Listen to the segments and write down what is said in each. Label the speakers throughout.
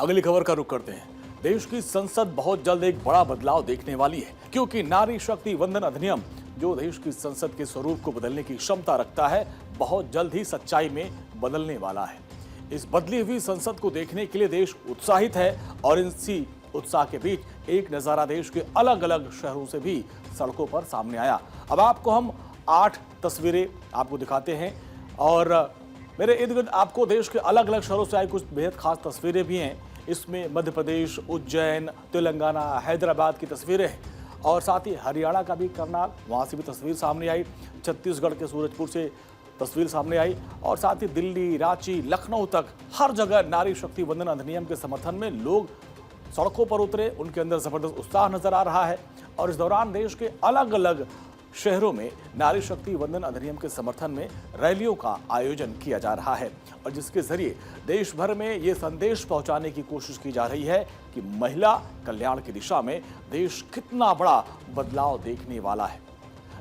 Speaker 1: अगली खबर का रुख करते हैं। देश की संसद बहुत जल्द एक बड़ा बदलाव देखने वाली है, क्योंकि नारी शक्ति वंदन अधिनियम, जो देश की संसद के स्वरूप को बदलने की क्षमता रखता है, बहुत जल्द ही सच्चाई में बदलने वाला है। इस बदली हुई संसद को देखने के लिए देश उत्साहित है और इसी उत्साह के बीच एक नजारा देश के अलग अलग शहरों से भी सड़कों पर सामने आया। अब आपको हम 8 तस्वीरें आपको दिखाते हैं और मेरे इर्द गिर्द आपको देश के अलग अलग शहरों से आई कुछ बेहद खास तस्वीरें भी हैं। इसमें मध्य प्रदेश, उज्जैन, तेलंगाना, हैदराबाद की तस्वीरें हैं और साथ ही हरियाणा का भी करनाल, वहाँ से भी तस्वीर सामने आई। छत्तीसगढ़ के सूरजपुर से तस्वीर सामने आई और साथ ही दिल्ली, रांची, लखनऊ तक हर जगह नारी शक्ति वंदन अधिनियम के समर्थन में लोग सड़कों पर उतरे। उनके अंदर जबरदस्त उत्साह नजर आ रहा है और इस दौरान देश के अलग अलग शहरों में नारी शक्ति वंदन अधिनियम के समर्थन में रैलियों का आयोजन किया जा रहा है और जिसके जरिए देश भर में ये संदेश पहुंचाने की कोशिश की जा रही है कि महिला कल्याण की दिशा में देश कितना बड़ा बदलाव देखने वाला है।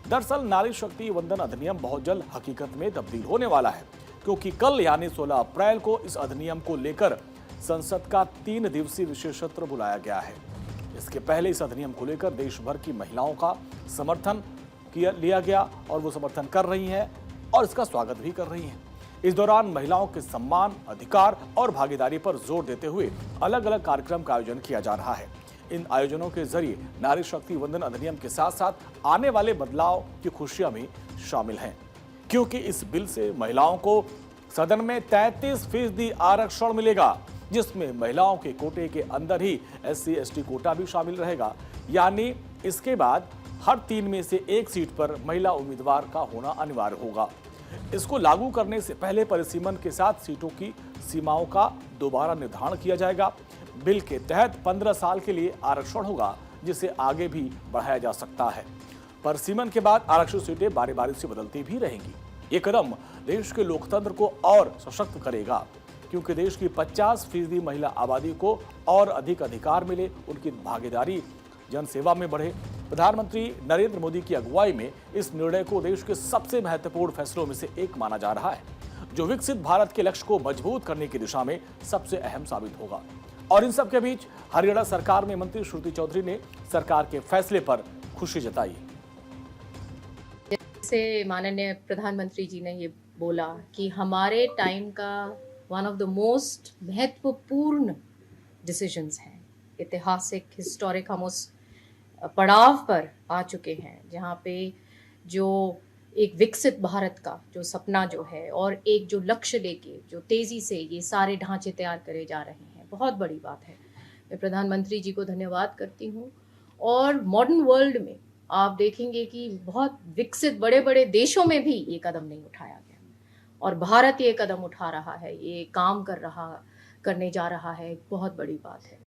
Speaker 1: दरअसल नारी शक्ति वंदन अधिनियम बहुत जल्द हकीकत में तब्दील होने वाला है, क्योंकि कल यानी 16 अप्रैल को इस अधिनियम को लेकर संसद का 3 दिवसीय विशेष सत्र बुलाया गया है। इसके पहले इस अधिनियम को लेकर देश भर की महिलाओं का समर्थन लिया गया और वो समर्थन कर रही हैं और इसका स्वागत भी कर रही हैं। इस दौरान महिलाओं के सम्मान, अधिकार और भागीदारी पर जोर देते हुए अलग अलग कार्यक्रम का आयोजन किया जा रहा है। इन आयोजनों के जरिए नारी शक्ति वंदन अधिनियम के साथ साथ आने वाले बदलाव की खुशियां भी शामिल हैं, क्योंकि इस बिल से महिलाओं को सदन में 33% आरक्षण मिलेगा, जिसमें महिलाओं के कोटे के अंदर ही SC/ST कोटा भी शामिल रहेगा। यानी इसके बाद हर 3 में से 1 सीट पर महिला उम्मीदवार का होना अनिवार्य होगा। इसको लागू करने से पहले परिसीमन के साथ सीटों की सीमाओं का दोबारा निर्धारण किया जाएगा। बिल के तहत 15 साल के लिए आरक्षण होगा, जिसे आगे भी बढ़ाया जा सकता है। परिसीमन के बाद आरक्षित सीटें बारी बारी से बदलती भी रहेंगी। ये कदम देश के लोकतंत्र को और सशक्त करेगा, क्योंकि देश की 50% महिला आबादी को और अधिक अधिकार मिले, उनकी भागीदारी जनसेवा में बढ़े। प्रधानमंत्री नरेंद्र मोदी की अगुवाई में इस निर्णय को देश के सबसे महत्वपूर्ण फैसलों में से एक माना जा रहा है, जो विकसित भारत के लक्ष्य को मजबूत करने की दिशा में सबसे अहम साबित होगा। और इन सब के बीच हरियाणा सरकार में मंत्री श्रुति चौधरी ने सरकार के फैसले पर खुशी जताई।
Speaker 2: जैसे माननीय प्रधानमंत्री जी ने ये बोला कि हमारे टाइम का वन ऑफ द मोस्ट महत्वपूर्ण डिसीजंस हैं, ऐतिहासिक हिस्टोरिक, हम उस पड़ाव पर आ चुके हैं जहाँ पे जो एक विकसित भारत का जो सपना जो है और एक जो लक्ष्य लेके जो तेज़ी से ये सारे ढांचे तैयार करे जा रहे हैं, बहुत बड़ी बात है। मैं प्रधानमंत्री जी को धन्यवाद करती हूँ। और मॉडर्न वर्ल्ड में आप देखेंगे कि बहुत विकसित बड़े बड़े देशों में भी ये कदम नहीं उठाया गया और भारत ये कदम उठा रहा है, ये काम करने जा रहा है, बहुत बड़ी बात है।